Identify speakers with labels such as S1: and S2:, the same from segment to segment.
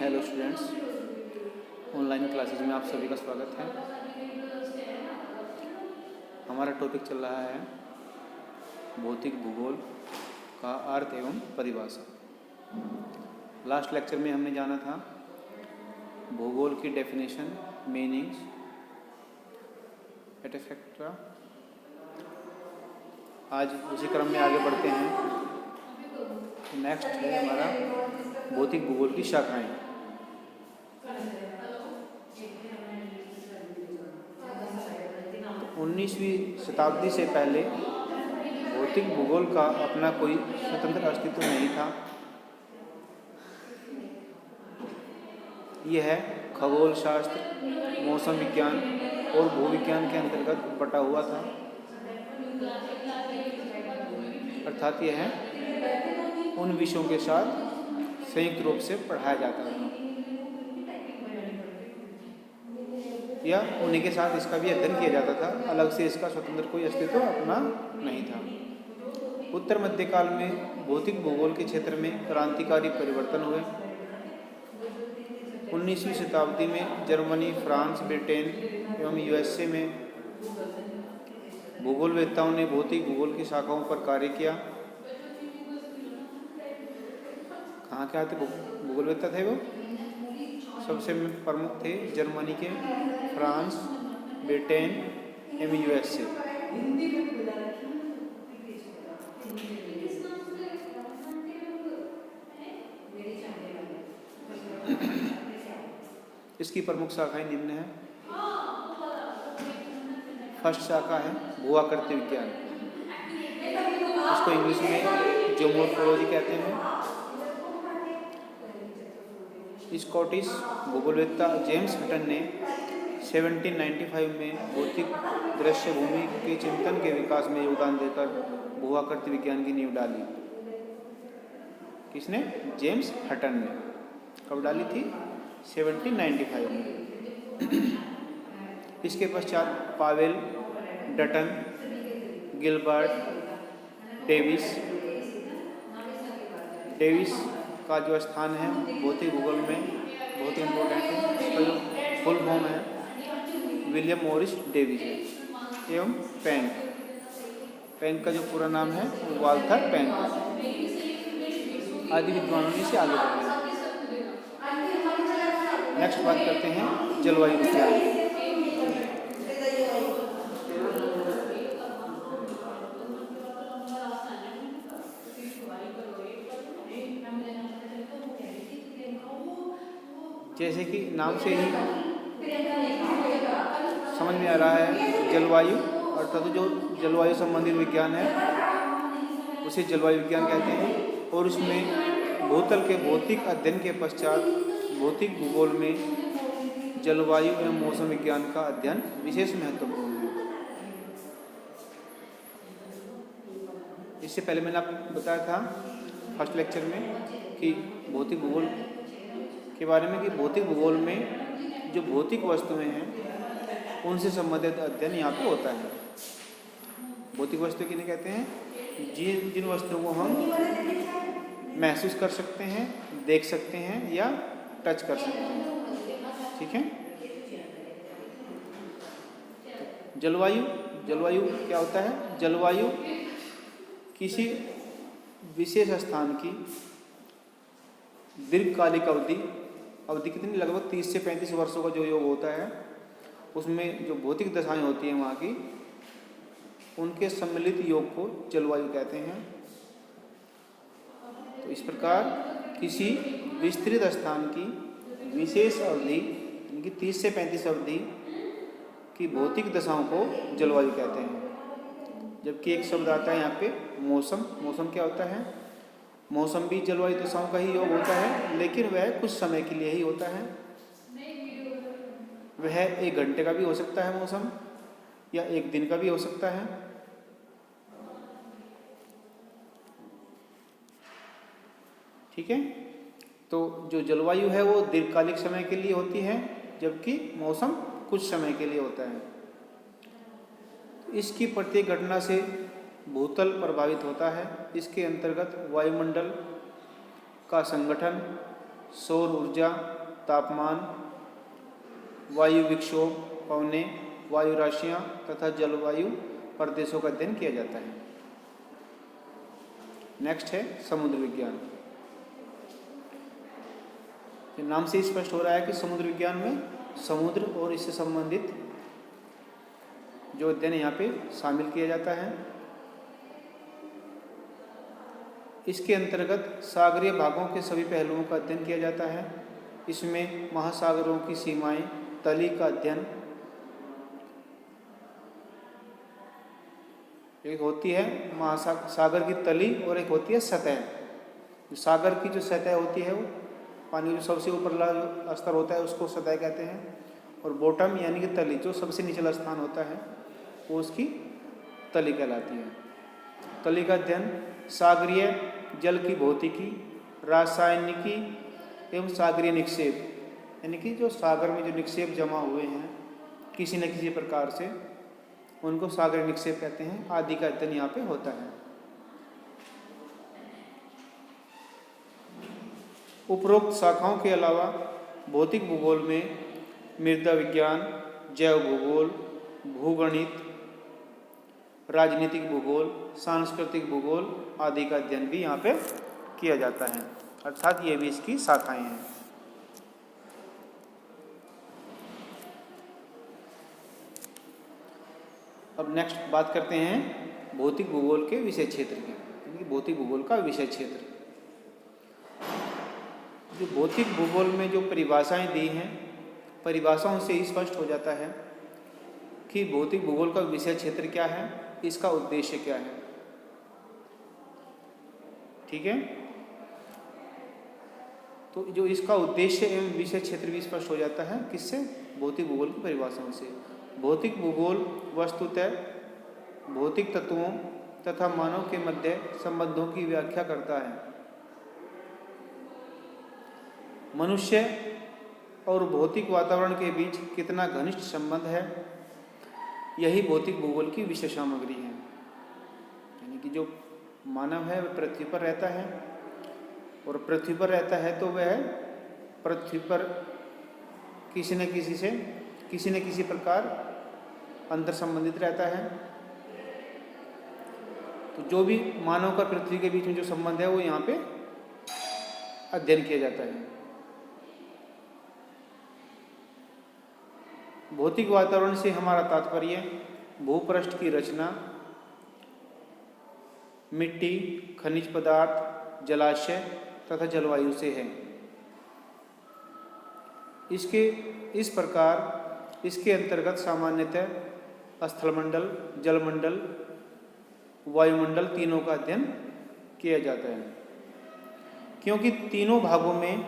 S1: Hello students, online classes में आप सभी का स्वागत है। हमारा टॉपिक चल रहा है भौतिक भूगोल का अर्थ एवं परिभाषा। लास्ट लेक्चर में हमने जाना था भूगोल की डेफिनेशन, मीनिंग्स एटसेट्रा। आज उसी क्रम में आगे बढ़ते हैं। नेक्स्ट है हमारा भौतिक भूगोल की शाखाएं। तो 19वीं शताब्दी से पहले भौतिक भूगोल का अपना कोई स्वतंत्र अस्तित्व नहीं था। यह खगोल शास्त्र, मौसम विज्ञान और भूविज्ञान के अंतर्गत बटा हुआ था। अर्थात यह उन विषयों के साथ संयुक्त रूप से पढ़ाया जाता था या उन्हीं के साथ इसका भी अध्ययन किया जाता था। अलग से इसका स्वतंत्र कोई अस्तित्व अपना नहीं था। उत्तर मध्यकाल में भौतिक भूगोल के क्षेत्र में क्रांतिकारी परिवर्तन हुए। 19वीं शताब्दी में जर्मनी, फ्रांस, ब्रिटेन एवं यूएसए में भूगोलवेत्ताओं ने भौतिक भूगोल की शाखाओं पर कार्य किया। कहाँ के आते भूगोलवेत्ता थे वो? सबसे प्रमुख थे जर्मनी के, फ्रांस, ब्रिटेन एवं यूएसए। इसकी प्रमुख शाखाएं निम्न हैं। फर्स्ट शाखा है भूआकृति विज्ञान। इसको इंग्लिश में जियोमॉर्फोलॉजी कहते हैं। स्कॉटिश भूगोलवेत्ता जेम्स हटन ने 1795 में भौतिक दृश्य भूमि के चिंतन के विकास में योगदान देकर भूआकृति विज्ञान की नींव डाली। किसने? जेम्स हटन ने। कब डाली थी? 1795 में। इसके पश्चात पावेल, डटन, गिलबर्ट, डेविस का जो स्थान है भौतिक भूगोल में बहुत इम्पोर्टेंट है। इसका जो फुल फॉर्म है विलियम मॉरिस डेविस है। एवं पैंक का जो पूरा नाम है वाल्थर पैंक आदि विद्वानों ने इसे आगे बढ़ाया। नेक्स्ट बात करते हैं जलवायु विज्ञान। जैसे कि नाम से ही समझ में आ रहा है, जलवायु अर्थात जो जलवायु संबंधित विज्ञान है उसे जलवायु विज्ञान कहते हैं। और उसमें भूतल के भौतिक अध्ययन के पश्चात भौतिक भूगोल में जलवायु एवं मौसम विज्ञान का अध्ययन विशेष महत्वपूर्ण है। इससे पहले मैंने आपको बताया था फर्स्ट लेक्चर में कि भौतिक भूगोल के बारे में कि भौतिक भूगोल में जो भौतिक वस्तुएं हैं उनसे संबंधित अध्ययन यहाँ पे होता है। भौतिक वस्तु किन्हें कहते हैं? जिन वस्तुओं को हम महसूस कर सकते हैं, देख सकते हैं या टच कर सकते हैं। ठीक है। जलवायु क्या होता है? जलवायु किसी विशेष स्थान की दीर्घकालिक अवधि कितनी, लगभग 30 से 35 वर्षों का जो योग होता है, उसमें जो भौतिक दशाएं होती हैं वहाँ की, उनके सम्मिलित योग को जलवायु कहते हैं। तो इस प्रकार किसी विस्तृत स्थान की विशेष अवधि यानी कि 30 से 35 अवधि की भौतिक दशाओं को जलवायु कहते हैं। जबकि एक शब्द आता है यहाँ पे मौसम। मौसम क्या होता है? मौसम भी जलवायु दशाओं का ही योग होता है, लेकिन वह कुछ समय के लिए ही होता है। वह 1 घंटे का भी हो सकता है मौसम, या 1 दिन का भी हो सकता है। ठीक है। तो जो जलवायु है वो दीर्घकालिक समय के लिए होती है, जबकि मौसम कुछ समय के लिए होता है। इसकी प्रत्येक घटना से भूतल प्रभावित होता है। इसके अंतर्गत वायुमंडल का संगठन, सौर ऊर्जा, तापमान, वायु विक्षोभ, पवने, वायु राशियाँ तथा जलवायु प्रदेशों का अध्ययन किया जाता है। नेक्स्ट है समुद्र विज्ञान। नाम से स्पष्ट हो रहा है कि समुद्र विज्ञान में समुद्र और इससे संबंधित जो अध्ययन यहाँ पे शामिल किया जाता है। इसके अंतर्गत सागरीय भागों के सभी पहलुओं का अध्ययन किया जाता है। इसमें महासागरों की सीमाएं, तली का अध्ययन, एक होती है महासागर की तली और एक होती है सतह। सागर की जो सतह होती है वो पानी जो सबसे ऊपर स्तर होता है उसको सतह कहते हैं, और बॉटम यानी कि तली जो सबसे निचला स्थान होता है वो उसकी तली कहलाती है। तली का अध्ययन सागरीय जल की भौतिकी, रासायनिकी एवं सागरीय निक्षेप, यानी कि जो सागर में जो निक्षेप जमा हुए हैं किसी न किसी प्रकार से, उनको सागरीय निक्षेप कहते हैं, आदि का अध्ययन यहाँ पे होता है। उपरोक्त शाखाओं के अलावा भौतिक भूगोल में मृदा विज्ञान, जैव भूगोल, भूगणित, राजनीतिक भूगोल, सांस्कृतिक भूगोल आदि का अध्ययन भी यहाँ पे किया जाता है, अर्थात ये भी इसकी शाखाएं हैं। अब नेक्स्ट बात करते हैं भौतिक भूगोल के विषय क्षेत्र की, यानी भौतिक भूगोल का विषय क्षेत्र। जो भौतिक भूगोल में जो परिभाषाएं दी हैं, परिभाषाओं से ही स्पष्ट हो जाता है कि भौतिक भूगोल का विषय क्षेत्र क्या है, इसका उद्देश्य क्या है। ठीक है, तो जो इसका उद्देश्य एवं विषय क्षेत्र भी स्पष्ट हो जाता है किससे, भौतिक भूगोल की परिभाषाओं से। भौतिक भूगोल वस्तुतः भौतिक तत्वों तथा मानव के मध्य संबंधों की व्याख्या करता है। मनुष्य और भौतिक वातावरण के बीच कितना घनिष्ठ संबंध है, यही भौतिक भूगोल की विषय सामग्री है। यानी कि जो मानव है वह पृथ्वी पर रहता है, और पृथ्वी पर रहता है तो वह पृथ्वी पर किसी न किसी प्रकार अंतर संबंधित रहता है। तो जो भी मानव का पृथ्वी के बीच में जो संबंध है वो यहाँ पे अध्ययन किया जाता है। भौतिक वातावरण से हमारा तात्पर्य भूपृष्ठ की रचना, मिट्टी, खनिज पदार्थ, जलाशय तथा जलवायु से है। इस प्रकार इसके अंतर्गत सामान्यतः स्थलमंडल, जलमंडल, वायुमंडल तीनों का अध्ययन किया जाता है, क्योंकि तीनों भागों में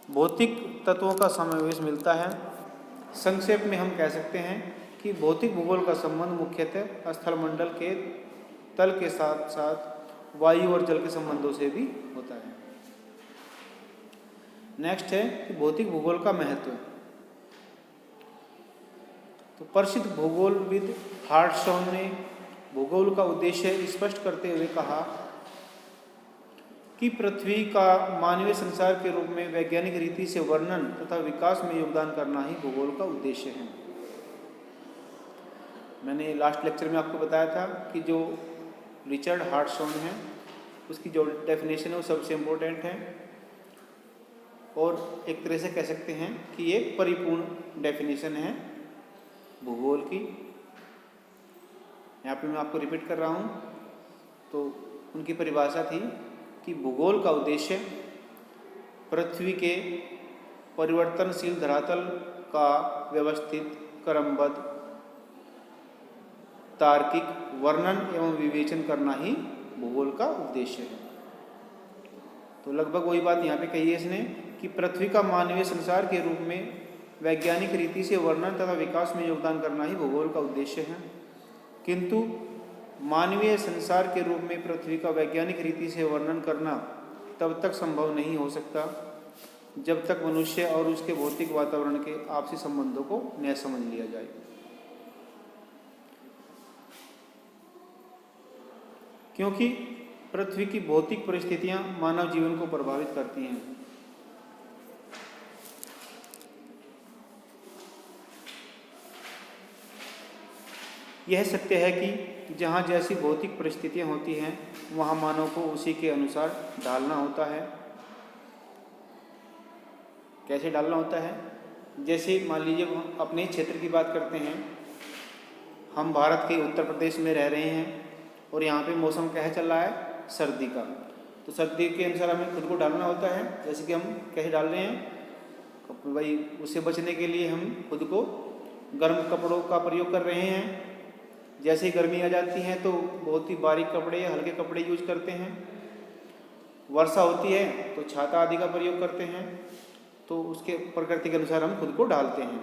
S1: भौतिक तत्वों का समावेश मिलता है। संक्षेप में हम कह सकते हैं कि भौतिक भूगोल का संबंध मुख्यतः स्थलमंडल के तल के साथ साथ वायु और जल के संबंधों से भी होता है। नेक्स्ट है कि भौतिक भूगोल का महत्व। तो प्रसिद्ध भूगोलविद हार्टशॉन ने भूगोल का उद्देश्य स्पष्ट करते हुए कहा कि पृथ्वी का मानवीय संसार के रूप में वैज्ञानिक रीति से वर्णन तथा विकास में योगदान करना ही भूगोल का उद्देश्य है। मैंने लास्ट लेक्चर में आपको बताया था कि जो रिचर्ड हार्टशॉन है उसकी जो डेफिनेशन है वो सबसे इम्पोर्टेंट है, और एक तरह से कह सकते हैं कि ये परिपूर्ण डेफिनेशन है भूगोल की। यहाँ पे मैं आपको रिपीट कर रहा हूँ। तो उनकी परिभाषा थी कि भूगोल का उद्देश्य पृथ्वी के परिवर्तनशील धरातल का व्यवस्थित, क्रमबद्ध, तार्किक वर्णन एवं विवेचन करना ही भूगोल का उद्देश्य है। तो लगभग वही बात यहाँ पे कही है इसने कि पृथ्वी का मानवीय संसार के रूप में वैज्ञानिक रीति से वर्णन तथा विकास में योगदान करना ही भूगोल का उद्देश्य है। किंतु मानवीय संसार के रूप में पृथ्वी का वैज्ञानिक रीति से वर्णन करना तब तक संभव नहीं हो सकता जब तक मनुष्य और उसके भौतिक वातावरण के आपसी संबंधों को न समझ लिया जाए। क्योंकि पृथ्वी की भौतिक परिस्थितियां मानव जीवन को प्रभावित करती हैं। यह सत्य है कि जहाँ जैसी भौतिक परिस्थितियां होती हैं वहाँ मानव को उसी के अनुसार ढालना होता है। कैसे ढालना होता है? जैसे मान लीजिए हम अपने क्षेत्र की बात करते हैं, हम भारत के उत्तर प्रदेश में रह रहे हैं और यहाँ पे मौसम क्या है चल रहा है? सर्दी का। तो सर्दी के अनुसार हमें खुद को डालना होता है। जैसे कि हम कैसे डाल रहे हैं भाई, उससे बचने के लिए हम खुद को गर्म कपड़ों का प्रयोग कर रहे हैं। जैसे ही गर्मी आ जाती है तो बहुत ही बारीक कपड़े, हल्के कपड़े यूज करते हैं। वर्षा होती है तो छाता आदि का प्रयोग करते हैं। तो उसके प्रकृति के अनुसार हम खुद को ढालते हैं।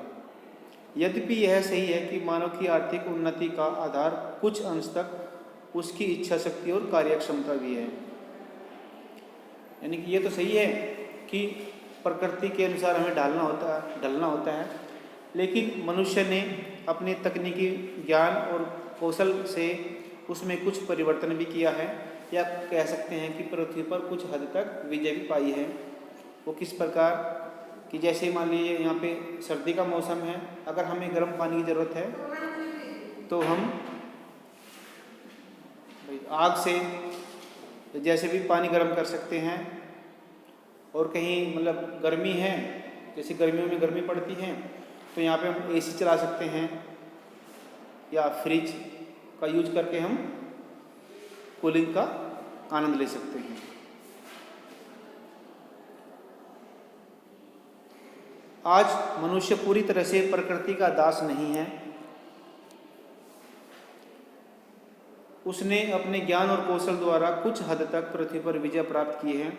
S1: यद्यपि यह सही है कि मानव की आर्थिक उन्नति का आधार कुछ अंश तक उसकी इच्छा शक्ति और कार्यक्षमता भी है। यानी कि ये तो सही है कि प्रकृति के अनुसार हमें ढलना होता है, लेकिन मनुष्य ने अपने तकनीकी ज्ञान और कौशल से उसमें कुछ परिवर्तन भी किया है, या कह सकते हैं कि पृथ्वी पर कुछ हद तक विजय भी पाई है। वो किस प्रकार कि जैसे मान लीजिए यहाँ पे सर्दी का मौसम है, अगर हमें गर्म पानी की ज़रूरत है तो हम आग से जैसे भी पानी गर्म कर सकते हैं। और कहीं मतलब गर्मी है, जैसे गर्मियों में गर्मी पड़ती है तो यहाँ पे हम एसी चला सकते हैं या फ्रिज का यूज करके हम कूलिंग का आनंद ले सकते हैं। आज मनुष्य पूरी तरह से प्रकृति का दास नहीं है। उसने अपने ज्ञान और कौशल द्वारा कुछ हद तक पृथ्वी पर विजय प्राप्त की है।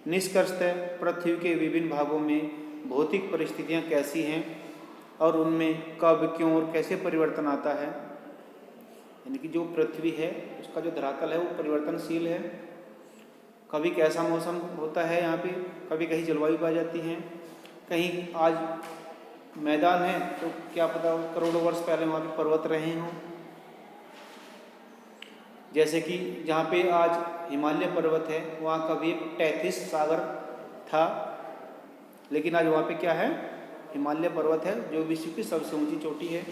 S1: निष्कर्षतः पृथ्वी के विभिन्न भागों में भौतिक परिस्थितियां कैसी हैं और उनमें कब, क्यों और कैसे परिवर्तन आता है। यानी कि जो पृथ्वी है उसका जो धरातल है वो परिवर्तनशील है। कभी कैसा मौसम होता है यहाँ पे, कभी कहीं जलवायु पाई जाती है, कहीं आज मैदान है तो क्या पता करोड़ों वर्ष पहले वहाँ पे पर्वत रहे हों। जैसे कि जहाँ पे आज हिमालय पर्वत है वहाँ कभी तैतीस सागर था, लेकिन आज वहाँ पे क्या है? हिमालय पर्वत है जो विश्व की सबसे ऊंची चोटी है।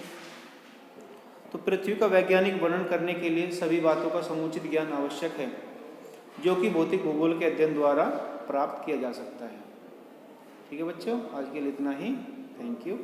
S1: तो पृथ्वी का वैज्ञानिक वर्णन करने के लिए सभी बातों का समुचित ज्ञान आवश्यक है, जो कि भौतिक भूगोल के अध्ययन द्वारा प्राप्त किया जा सकता है। ठीक है बच्चों, आज के लिए इतना ही। Thank you.